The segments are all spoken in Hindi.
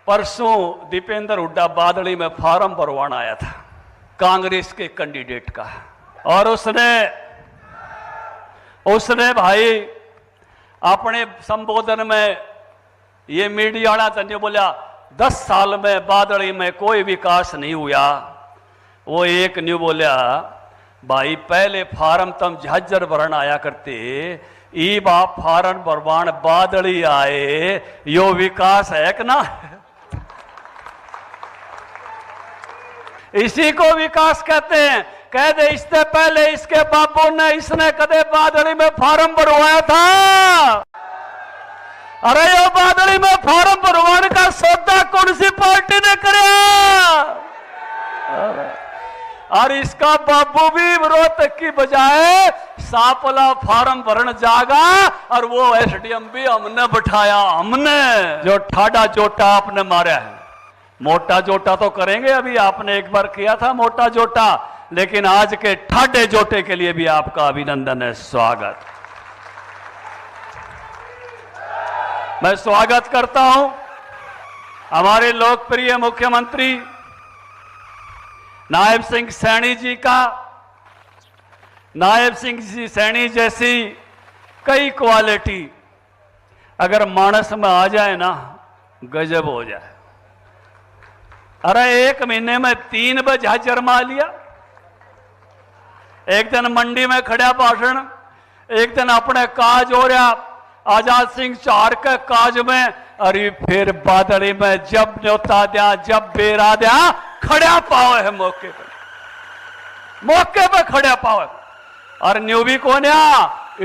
परसों दीपेंद्र हुड्डा बादली में फॉर्म भरवाना आया था कांग्रेस के कैंडिडेट का, और उसने भाई अपने संबोधन में ये मीडिया वाला तो बोला 10 साल में बादली में कोई विकास नहीं हुआ। वो एक न्यू बोला भाई पहले फार्म तुम झज्जर भरन आया करते, ई बाप फार्म भरवान बादली आए, यो विकास है कि ना? इसी को विकास कहते हैं। कह दे इससे पहले इसके बापू ने इसने कदे बादली में फार्म भरवाया था? अरे यो बादली में फार्म भरवाने का सौदा कौन सी पार्टी ने कराया? और इसका बाबू भी रोहतक की बजाय सापला फार्म भरन जागा, और वो एसडीएम भी हमने बिठाया। हमने जो ठाडा जोटा आपने मारा है, मोटा जोटा तो करेंगे, अभी आपने एक बार किया था मोटा जोटा, लेकिन आज के ठाडे जोटे के लिए भी आपका अभिनंदन है, स्वागत। मैं स्वागत करता हूं हमारे लोकप्रिय मुख्यमंत्री नायब सिंह सैनी जी का। नायब सिंह जी सैनी जैसी कई क्वालिटी अगर मानस में आ जाए ना, गजब हो जाए। अरे 1 महीने में 3 बार जरमा लिया। एक दिन मंडी में खड़ा भाषण, एक दिन अपने काज हो रहा आजाद सिंह चार के काज में, अरे फिर बादली में जब न्योता दिया, जब बेरा दिया, खड़ा पाओ है मौके पे खड़ा पाओ है। और न्यू भी कौन है?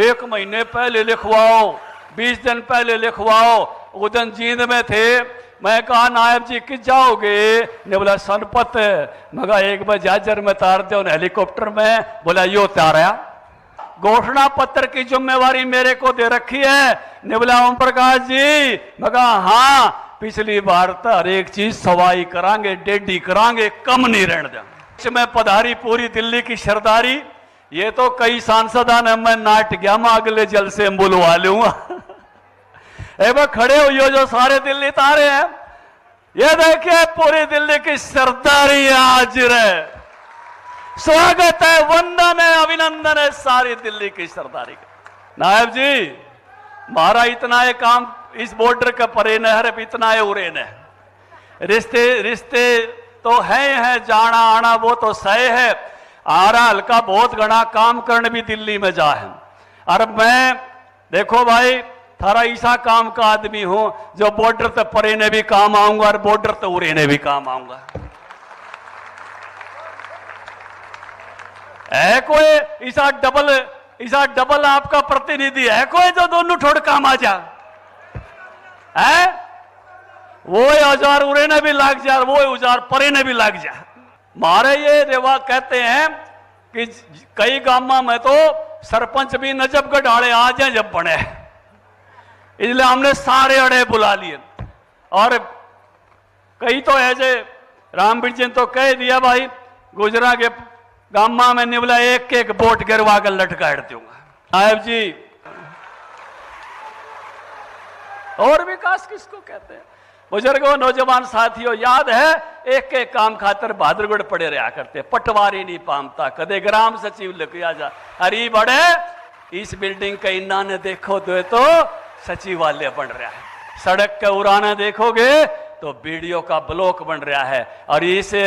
1 महीने पहले लिखवाओ, 20 दिन पहले लिखवाओ। उदन जींद में थे, मैं कहा नायब जी किस जाओगे? ने बोला सनपत। मगा एक बार जाजर में तार दो हेलीकॉप्टर में। बोला यो तारा, घोषणा पत्र की जिम्मेवारी मेरे को दे रखी है। ने बोला ओम प्रकाश जी। मगा हाँ, पिछली बार तो हर एक चीज सवाई करांगे, डेडी करांगे, कम नहीं रहने देंगे। में पधारी पूरी दिल्ली की सरदारी, ये तो कई सांसदा ने मैं नाट गया, मैं अगले जलसे में बुलवा लूंगा। खड़े हुए जो सारे दिल्ली तारे हैं, ये देखिए पूरी दिल्ली की सरदारी आज रहे। स्वागत है, वंदन है, अभिनंदन है सारी दिल्ली की सरदारी का। नायब जी हमारा इतना है काम, इस बॉर्डर का परे न है, इतना है उरे न। रिश्ते तो है जाना आना वो तो सही है। आरा हल्का बहुत घना काम करने भी दिल्ली में जा है। और मैं देखो भाई थारा ऐसा काम का आदमी हूं जो बॉर्डर तक परे ने भी काम आऊंगा और बॉर्डर तक उरे ने भी काम आऊंगा। है कोई ऐसा डबल आपका प्रतिनिधि है कोई जो दोनों ठोड़ काम आ जा? है वो 1000 उरे ने भी लाग जा, वो 1000 परे ने भी लाग जा। मारे ये रेवा कहते हैं कि कई गांव में तो सरपंच भी नजबगढ़ आड़े आ जाए जब बने, इसलिए हमने सारे अड़े बुला लिए। और कई तो ऐसे रामवीर जी ने तो कह दिया भाई गुजरा के गामा में निवला एक बोट गिरवा कर लटका दूंगा। नायब जी और विकास किसको कहते हैं? बुजुर्गों, नौजवान साथियों, याद है एक काम खातर बहादुरगढ़ पड़े रहा करते, पटवारी नहीं पामता, कदे ग्राम सचिव लिखा जा। अरे बड़े इस बिल्डिंग का इन्ना ने देखो तो सचिवालय बन रहा है, सड़क के उराना देखोगे तो बीडीओ का ब्लॉक बन रहा है। और इसे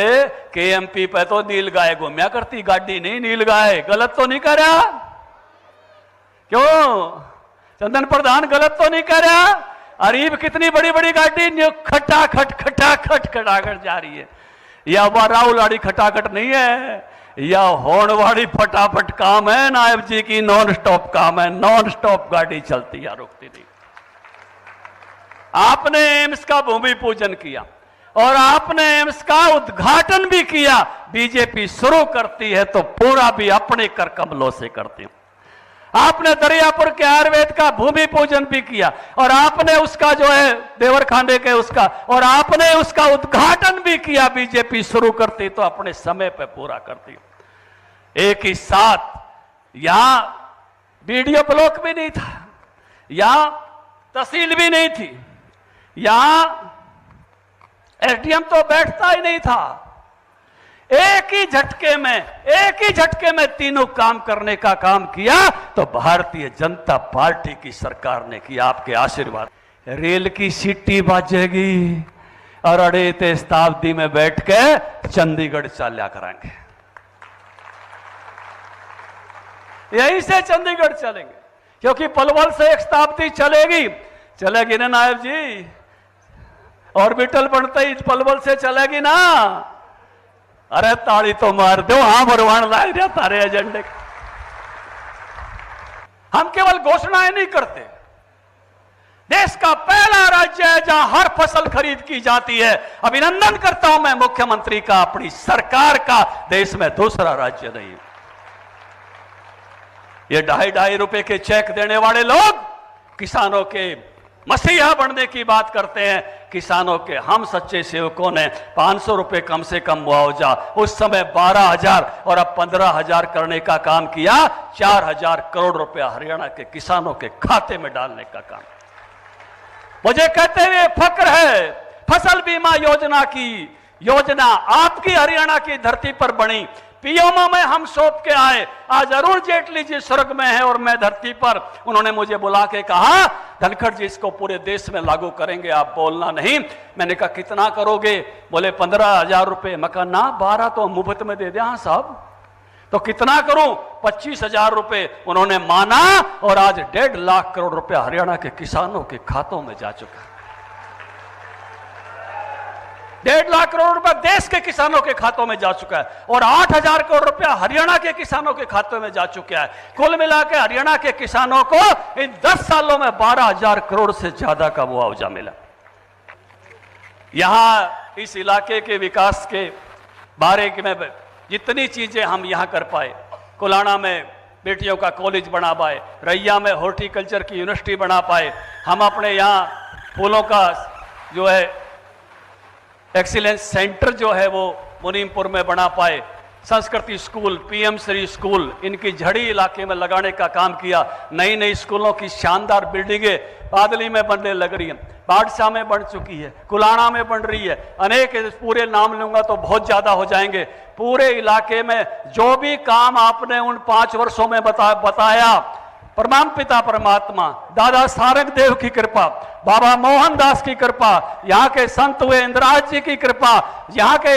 केएमपी पे तो नील गाय घूमया करती गाड़ी नहीं, नील गाय गलत तो नहीं कर रहा? क्यों चंदन प्रधान गलत तो नहीं कर रहा? अरीब कितनी बड़ी बड़ी गाड़ी खटाखट खटाखट जा रही है। या वह राहुल खटाखट नहीं है, या होण वाली फटाफट काम है नायब जी की, नॉन स्टॉप काम है, नॉन स्टॉप गाड़ी चलती है, रुकती नहीं। आपने एम्स का भूमि पूजन किया और आपने एम्स का उद्घाटन भी किया। बीजेपी शुरू करती है तो पूरा भी अपने कर कमलों से करती है। आपने दरियापुर के आयुर्वेद का भूमि पूजन भी किया और आपने उसका जो है देवर खाने के उसका, और आपने उसका उद्घाटन भी किया। बीजेपी शुरू करती तो अपने समय पे पूरा करती। एक ही साथ यहां वीडियो ब्लॉक भी नहीं था, यहां तहसील भी नहीं थी, यहां एसडीएम तो बैठता ही नहीं था। एक ही झटके में तीनों काम करने का काम किया तो भारतीय जनता पार्टी की सरकार ने किया, आपके आशीर्वाद। रेल की सीटी बजेगी और अड़े शताब्दी में बैठ के चंडीगढ़ चल्या करेंगे, यहीं से चंडीगढ़ चलेंगे, क्योंकि पलवल से एक शताब्दी चलेगी ना नायब जी। ऑर्बिटल बनते ही पलवल से चलेगी ना। अरे ताली तो मार दो, हाँ भरवान लाए रहे तारे एजेंडे। हम केवल घोषणाएं नहीं करते, देश का पहला राज्य है जहां हर फसल खरीद की जाती है। अभिनंदन करता हूं मैं मुख्यमंत्री का, अपनी सरकार का, देश में दूसरा राज्य नहीं। ये 2.5 रुपए के चेक देने वाले लोग किसानों के मसीहा बनने की बात करते हैं। किसानों के हम सच्चे सेवकों ने 500 रुपए कम से कम मुआवजा, उस समय 12,000 और अब 15,000 करने का काम किया। 4,000 करोड़ रुपया हरियाणा के किसानों के खाते में डालने का काम। मुझे कहते हुए फक्र है, फसल बीमा योजना की योजना आपकी हरियाणा की धरती पर बनी। पीएमओ में हम सौंप के आए। आज अरुण जेटली जी स्वर्ग में है और मैं धरती पर। उन्होंने मुझे बुला के कहा, धनखड़ जी इसको पूरे देश में लागू करेंगे, आप बोलना नहीं। मैंने कहा कितना करोगे? बोले 15,000 रुपए। मैं कहा ना, 12 तो मुफ्त में दे दे। हाँ साहब, तो कितना करूं? 25,000 रुपए। उन्होंने माना और आज 1.5 लाख करोड़ रुपया हरियाणा के किसानों के खातों में जा चुका है। 1.5 लाख करोड़ रुपया देश के किसानों के खातों में जा चुका है और 8,000 करोड़ रुपया हरियाणा के किसानों के खातों में जा चुका है। कुल मिलाकर हरियाणा के किसानों को इन 10 सालों में 12,000 करोड़ से ज्यादा का मुआवजा मिला। यहां इस इलाके के विकास के बारे में जितनी चीजें हम यहां कर पाए, कुलाणा में बेटियों का कॉलेज बना पाए, रैया में हॉर्टिकल्चर की यूनिवर्सिटी बना पाए, हम अपने यहाँ फूलों का जो है एक्सीलेंस सेंटर जो है वो मुनीमपुर में बना पाए, संस्कृति स्कूल, पीएम श्री स्कूल इनकी झड़ी इलाके में लगाने का काम किया। नई नई स्कूलों की शानदार बिल्डिंगें बादली में बनने लग रही हैं, बादशाह में बन चुकी है, कुलाणा में बन रही है, अनेक पूरे नाम लूंगा तो बहुत ज्यादा हो जाएंगे। पूरे इलाके में जो भी काम आपने उन 5 वर्षों में बताया, परमात्मा पिता परमात्मा, दादा सारंग देव की कृपा, बाबा मोहनदास की कृपा, यहाँ के संत हुए इंद्राज जी की कृपा, यहाँ के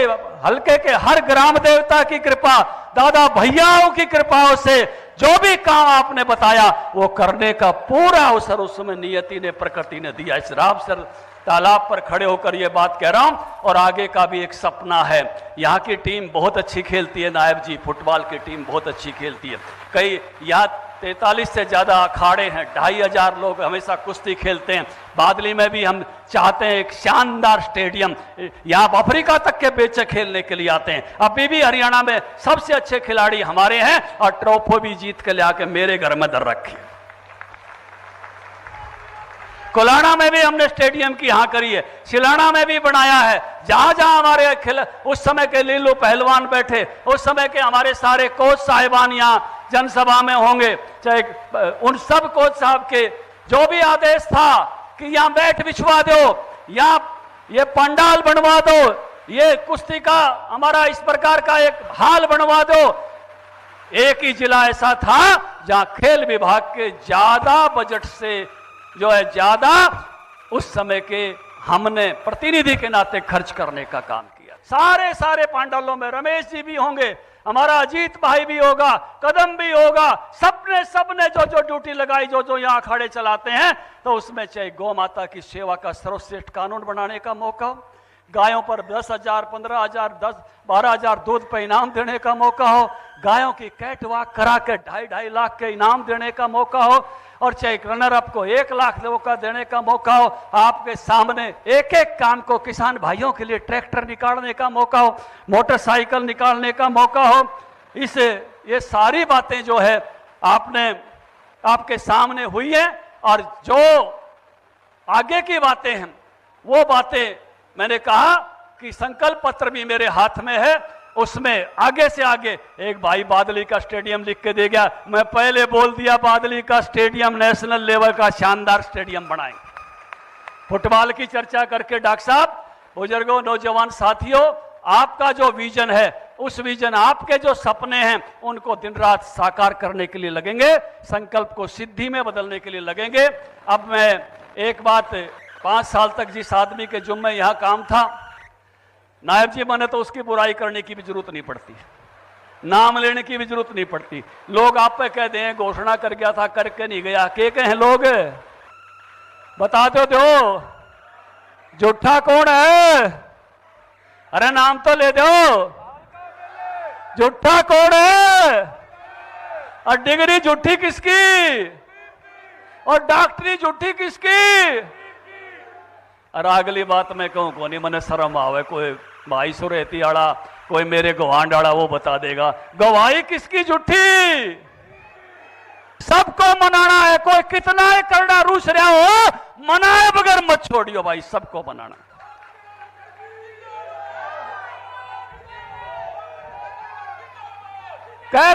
हल्के के हर ग्राम देवता की कृपा, दादा भैयाओं की कृपाओं से जो भी काम आपने बताया वो करने का पूरा अवसर उसमें नियति ने, प्रकृति ने दिया। इस रामसर तालाब पर खड़े होकर ये बात कह रहा हूं और आगे का भी एक सपना है। यहाँ की टीम बहुत अच्छी खेलती है नायब जी, फुटबॉल की टीम बहुत अच्छी खेलती है। कई यहाँ 43 से ज्यादा अखाड़े हैं, 2,500 लोग हमेशा कुश्ती खेलते हैं। बादली में भी हम चाहते हैं एक शानदार स्टेडियम, यहाँ अफ्रीका तक के बच्चे खेलने के लिए आते हैं। अभी भी हरियाणा में सबसे अच्छे खिलाड़ी हमारे हैं और ट्रॉफी भी जीत के ले आके मेरे घर में धर रखी है। कुलाणा में भी हमने स्टेडियम की यहाँ करी है, सिलाना में भी बनाया है। जहां जहां हमारे उस समय के लीलू पहलवान बैठे, उस समय के हमारे सारे कोच साहिबान यहाँ जनसभा में होंगे, चाहे उन सब कोच साहब के जो भी आदेश था कि यहाँ बैठ बिछवा दो, यहाँ ये पंडाल बनवा दो, ये कुश्ती का हमारा इस प्रकार का एक हाल बनवा दो। एक ही जिला ऐसा था जहां खेल विभाग के ज्यादा बजट से जो है ज्यादा उस समय के हमने प्रतिनिधि के नाते खर्च करने का काम किया। सारे पंडालों में रमेश जी भी होंगे, हमारा अजीत भाई भी होगा, कदम भी होगा, सबने जो ड्यूटी लगाई, जो यहाँ अखाड़े चलाते हैं, तो उसमें चाहे गौ माता की सेवा का सर्वश्रेष्ठ कानून बनाने का मौका हो, गायों पर 10,000, 15,000, 12,000 दूध पर इनाम देने का मौका हो, गायों की कैट वॉक करा के 2.5 लाख के इनाम देने का मौका हो, और चाहे रनर अप को 1 लाख का देने का मौका हो। आपके सामने एक एक काम को किसान भाइयों के लिए ट्रैक्टर निकालने का मौका हो, मोटरसाइकिल निकालने का मौका हो। ये सारी बातें जो है आपके सामने हुई है और जो आगे की बातें हैं वो बातें मैंने कहा कि संकल्प पत्र भी मेरे हाथ में है, उसमें आगे से आगे एक भाई बादली का स्टेडियम लिख के दे गया। मैं पहले बोल दिया बादली का स्टेडियम नेशनल लेवल का शानदार स्टेडियम बनाएंगे। फुटबॉल की चर्चा करके डॉक्टर साहब बुजुर्गों, नौजवान साथियों, आपका जो विजन है, उस विजन, आपके जो सपने हैं, उनको दिन रात साकार करने के लिए लगेंगे, संकल्प को सिद्धि में बदलने के लिए लगेंगे। अब मैं एक बात, 5 साल तक जिस आदमी के जुम्मे यहां काम था, नायब जी, मैंने तो उसकी बुराई करने की भी जरूरत नहीं पड़ती, नाम लेने की भी जरूरत नहीं पड़ती। लोग आप पे कह दें घोषणा कर गया था, करके नहीं गया, के कहें लोग, बता दो झूठा कौन है? अरे नाम तो ले दो, झूठा कौन है? और डिग्री झूठी किसकी? और डॉक्टरी झूठी किसकी? और अगली बात मैं कहूं को नहीं, मैंने शर्म आवे, कोई भाई सुरेती आड़ा, कोई मेरे गवांड आड़ा, वो बता देगा गवाही किसकी झूठी। सबको मनाना है, कोई कितना ही करना रूस रहा हो, मनाए बगैर मत छोड़ियो भाई, सबको मनाना। कह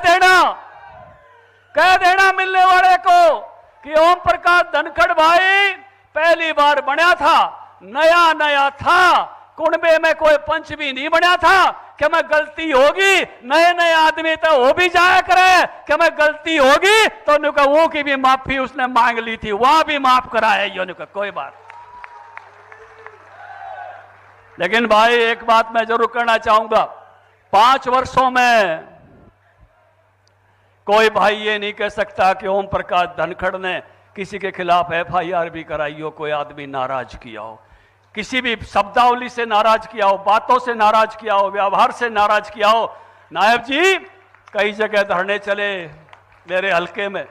देना मिलने वाले को कि ओम प्रकाश धनखड़ भाई पहली बार बना था, नया नया था, कुंबे में कोई पंच भी नहीं बना था कि मैं गलती होगी, नए नए आदमी तो हो भी जाया करे कि मैं गलती होगी तो उनका वो की भी माफी उसने मांग ली थी, वहां भी माफ करा है ये, कोई बात। लेकिन भाई एक बात मैं जरूर कहना चाहूंगा, 5 वर्षों में कोई भाई ये नहीं कह सकता कि ओम प्रकाश धनखड़ ने किसी के खिलाफ FIR भी कराई हो, कोई आदमी नाराज किया हो, किसी भी शब्दावली से नाराज किया हो, बातों से नाराज किया हो, व्यवहार से नाराज किया हो। नायब जी कई जगह धरने चले मेरे हलके में,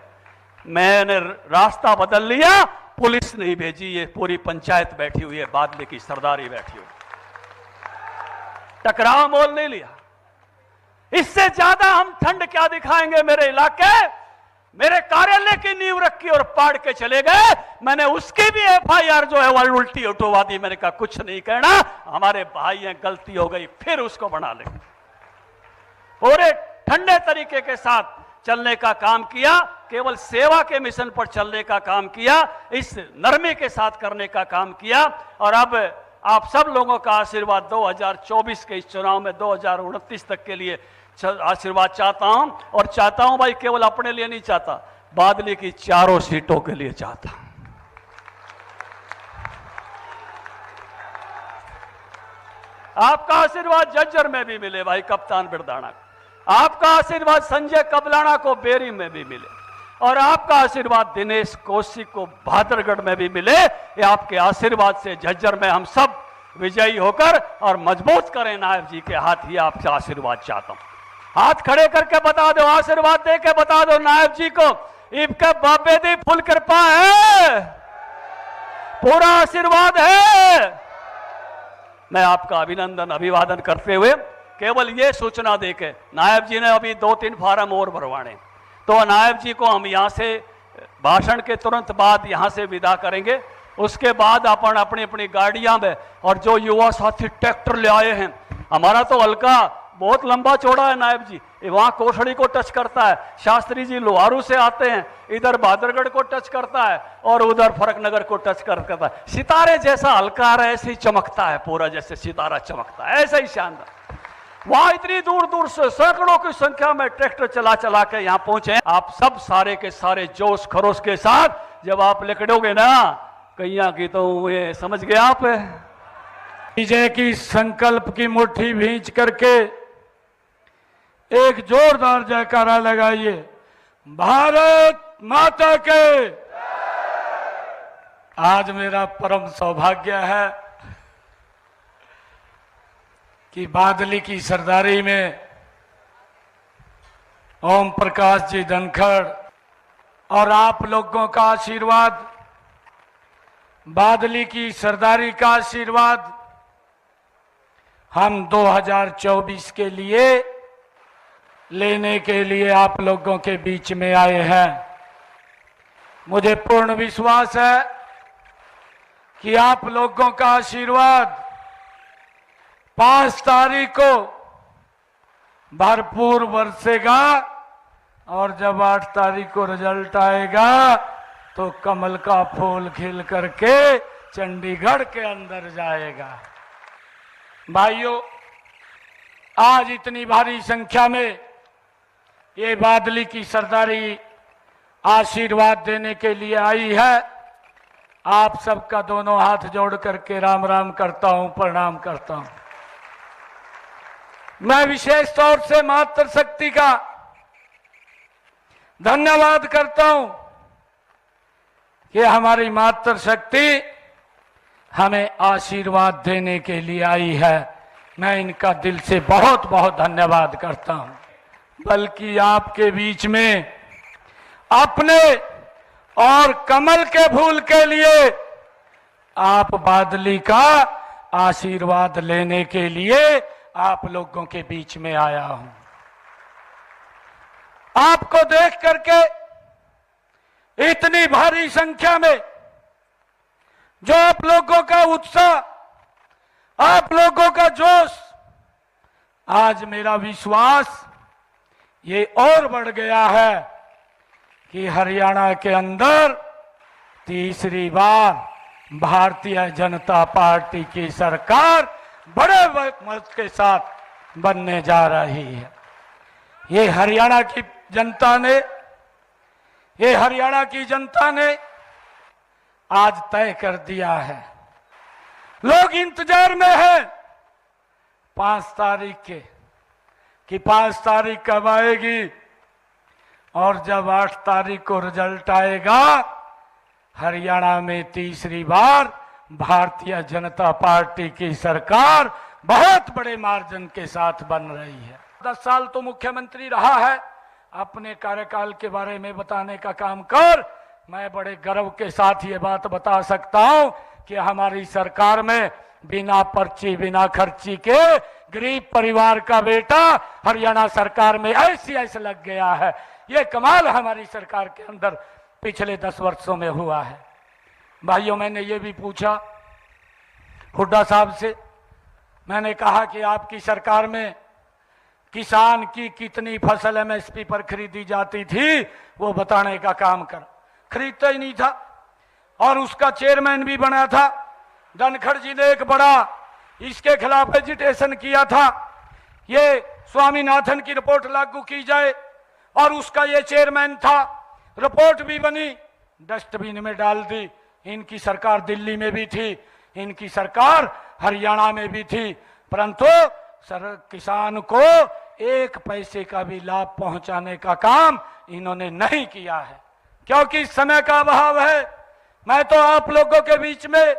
मैंने रास्ता बदल लिया, पुलिस नहीं भेजी, ये पूरी पंचायत बैठी हुई है, बादले की सरदारी बैठी हुई, टकराव मोल नहीं लिया। इससे ज्यादा हम ठंड क्या दिखाएंगे? मेरे इलाके, मेरे कार्यालय की नींव रखी और पाड़ के चले गए, मैंने उसकी भी FIR जो है वो उल्टी उठवा दी। मैंने कहा कुछ नहीं कहना, हमारे भाई हैं, गलती हो गई, फिर उसको बना लेंगे। पूरे ठंडे तरीके के साथ चलने का काम किया, केवल सेवा के मिशन पर चलने का काम किया, इस नरमी के साथ करने का काम किया। और अब आप सब लोगों का आशीर्वाद 2024 के इस चुनाव में 2029 तक के लिए आशीर्वाद चाहता हूं, और चाहता हूं भाई केवल अपने लिए नहीं चाहता, बादली की 4 सीटों के लिए चाहता हूं। आपका आशीर्वाद झज्जर में भी मिले भाई, कप्तान बिरदाना, आपका आशीर्वाद संजय कबलाना को बेरी में भी मिले, और आपका आशीर्वाद दिनेश कौशिक को बहादुरगढ़ में भी मिले। ये आपके आशीर्वाद से झज्जर में हम सब विजयी होकर और मजबूत करें। नायब जी के हाथ ही आपसे आशीर्वाद चाहता हूं, हाथ खड़े करके बता दो, आशीर्वाद दे के बता दो नायब जी को, इनके बाबे दी फुल कृपा है, पूरा आशीर्वाद है। मैं आपका अभिनंदन अभिवादन करते हुए केवल ये सूचना देके, नायब जी ने अभी 2-3 फार्म और भरवाने, तो नायब जी को हम यहाँ से भाषण के तुरंत बाद यहाँ से विदा करेंगे। उसके बाद अपन अपनी अपनी गाड़ियां में, और जो युवा साथी ट्रैक्टर ले आए हैं, हमारा तो हल्का बहुत लंबा चौड़ा है नायब जी, वहां कोसड़ी को टच करता है, शास्त्री जी लोहारू से आते हैं, इधर बहादुरगढ़ को टच करता है, और उधर फरकनगर को टच करता है। सितारे जैसा हल्का है, ऐसे ही चमकता है पूरा, जैसे सितारा चमकता है, ऐसा ही शानदार। वहां इतनी दूर दूर से सैकड़ों की संख्या में ट्रैक्टर चला चला के यहाँ पहुंचे। आप सब सारे के सारे जोश खरोश के साथ जब आप लिखड़ोगे ना कैया की, तो ये समझ गए आप, विजय की संकल्प की मुट्ठी भींच करके एक जोरदार जयकारा लगाइए, भारत माता के। आज मेरा परम सौभाग्य है कि बादली की सरदारी में ओम प्रकाश जी धनखड़ और आप लोगों का आशीर्वाद, बादली की सरदारी का आशीर्वाद हम 2024 के लिए लेने के लिए आप लोगों के बीच में आए हैं। मुझे पूर्ण विश्वास है कि आप लोगों का आशीर्वाद 5 तारीख को भरपूर बरसेगा, और जब 8 तारीख को रिजल्ट आएगा तो कमल का फूल खिल करके चंडीगढ़ के अंदर जाएगा। भाइयों, आज इतनी भारी संख्या में ये बादली की सरदारी आशीर्वाद देने के लिए आई है। आप सबका दोनों हाथ जोड़ करके राम राम करता हूं, प्रणाम करता हूं। मैं विशेष तौर से मातृशक्ति का धन्यवाद करता हूं कि हमारी मातृशक्ति हमें आशीर्वाद देने के लिए आई है। मैं इनका दिल से बहुत बहुत धन्यवाद करता हूं। बल्कि आपके बीच में अपने और कमल के फूल के लिए आप बादली का आशीर्वाद लेने के लिए आप लोगों के बीच में आया हूं। आपको देख करके इतनी भारी संख्या में जो आप लोगों का उत्साह, आप लोगों का जोश, आज मेरा विश्वास ये और बढ़ गया है कि हरियाणा के अंदर तीसरी बार भारतीय जनता पार्टी की सरकार बड़े मत के साथ बनने जा रही है। ये हरियाणा की जनता ने आज तय कर दिया है। लोग इंतजार में हैं 5 तारीख के कि 5 तारीख कब आएगी, और जब 8 तारीख को रिजल्ट आएगा हरियाणा में तीसरी बार भारतीय जनता पार्टी की सरकार बहुत बड़े मार्जिन के साथ बन रही है। 10 साल तो मुख्यमंत्री रहा है, अपने कार्यकाल के बारे में बताने का काम कर। मैं बड़े गर्व के साथ ये बात बता सकता हूं कि हमारी सरकार में बिना पर्ची बिना खर्ची के गरीब परिवार का बेटा हरियाणा सरकार में ऐसे लग गया है। ये कमाल हमारी सरकार के अंदर पिछले 10 वर्षों में हुआ है। भाइयों, मैंने ये भी पूछा हुड्डा साहब से, मैंने कहा कि आपकी सरकार में किसान की कितनी फसल एमएसपी पर खरीदी जाती थी वो बताने का काम कर। खरीदता ही नहीं था, और उसका चेयरमैन भी बना था। धनखड़ जी ने एक बड़ा इसके खिलाफ एजिटेशन किया था, ये स्वामीनाथन की रिपोर्ट लागू की जाए, और उसका ये चेयरमैन था। रिपोर्ट भी बनी, डस्टबिन में डाल दी। इनकी सरकार दिल्ली में भी थी, इनकी सरकार हरियाणा में भी थी, परंतु किसान को 1 पैसे का भी लाभ पहुंचाने का काम इन्होंने नहीं किया है, क्योंकि समय का अभाव है। मैं तो आप लोगों के बीच में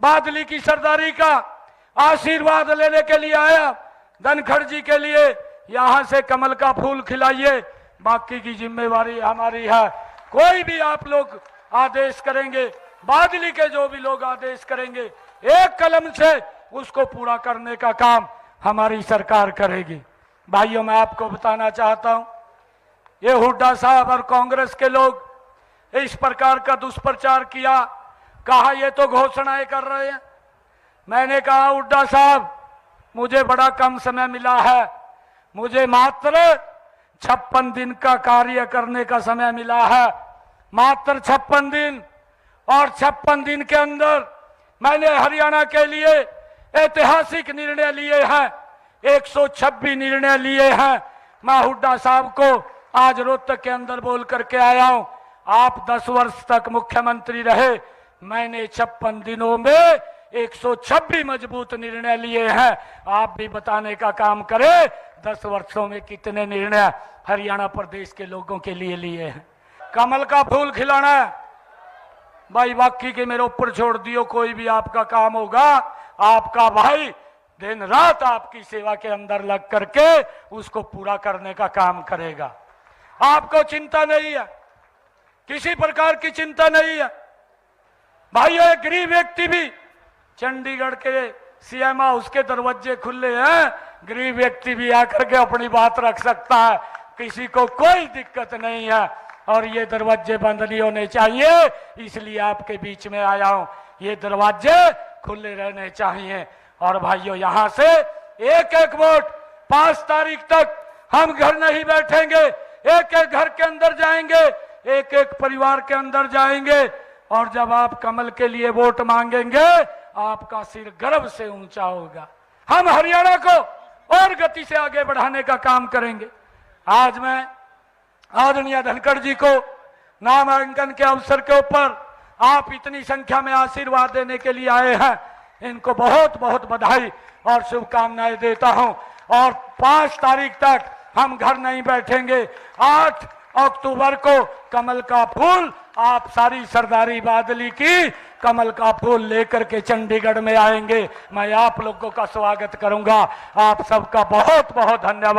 बादली की सरदारी का आशीर्वाद लेने के लिए आया। धनखड़ जी के लिए यहां से कमल का फूल खिलाइए, बाकी की जिम्मेवारी हमारी है। कोई भी आप लोग आदेश करेंगे, बादली के जो भी लोग आदेश करेंगे, एक कलम से उसको पूरा करने का काम हमारी सरकार करेगी। भाइयों, मैं आपको बताना चाहता हूं, ये हुड्डा साहब और कांग्रेस के लोग इस प्रकार का दुष्प्रचार किया, कहा ये तो घोषणाएं कर रहे हैं। मैंने कहा हुड्डा साहब, मुझे बड़ा कम समय मिला है, मुझे मात्र 56 दिन का कार्य करने का समय मिला है, मात्र 56 दिन। और 56 दिन के अंदर मैंने हरियाणा के लिए ऐतिहासिक निर्णय लिए हैं, 126 निर्णय लिए हैं। मैं हुड्डा साहब को आज रोहतक के अंदर बोल करके आया हूं, आप 10 वर्ष तक मुख्यमंत्री रहे, मैंने 56 दिनों में 126 मजबूत निर्णय लिए हैं। आप भी बताने का काम करें 10 वर्षों में कितने निर्णय हरियाणा प्रदेश के लोगों के लिए लिए हैं। कमल का फूल खिलाना है भाई, बाकी के मेरे ऊपर छोड़ दियो। कोई भी आपका काम होगा, आपका भाई दिन रात आपकी सेवा के अंदर लग करके उसको पूरा करने का काम करेगा। आपको चिंता नहीं है, किसी प्रकार की चिंता नहीं है। भाइयों, एक गरीब व्यक्ति भी चंडीगढ़ के सीएम हाउस के दरवाजे खुले हैं, गरीब व्यक्ति भी आकर के अपनी बात रख सकता है, किसी को कोई दिक्कत नहीं है। और ये दरवाजे बंद नहीं होने चाहिए, इसलिए आपके बीच में आया हूं। ये दरवाजे खुले रहने चाहिए। और भाइयों, यहां से एक एक वोट 5 तारीख तक हम घर नहीं बैठेंगे, एक एक घर के अंदर जाएंगे, एक एक परिवार के अंदर जाएंगे। और जब आप कमल के लिए वोट मांगेंगे, आपका सिर गर्व से ऊंचा होगा। हम हरियाणा को और गति से आगे बढ़ाने का काम करेंगे। आज मैं आदरणीय धनखड़ जी को नामांकन के अवसर के ऊपर आप इतनी संख्या में आशीर्वाद देने के लिए आए हैं, इनको बहुत बहुत बधाई और शुभकामनाएं देता हूं। और 5 तारीख तक हम घर नहीं बैठेंगे। 8 अक्टूबर को कमल का फूल, आप सारी सरदारी बादली की कमल का फूल लेकर के चंडीगढ़ में आएंगे। मैं आप लोगों का स्वागत करूंगा। आप सबका बहुत बहुत धन्यवाद।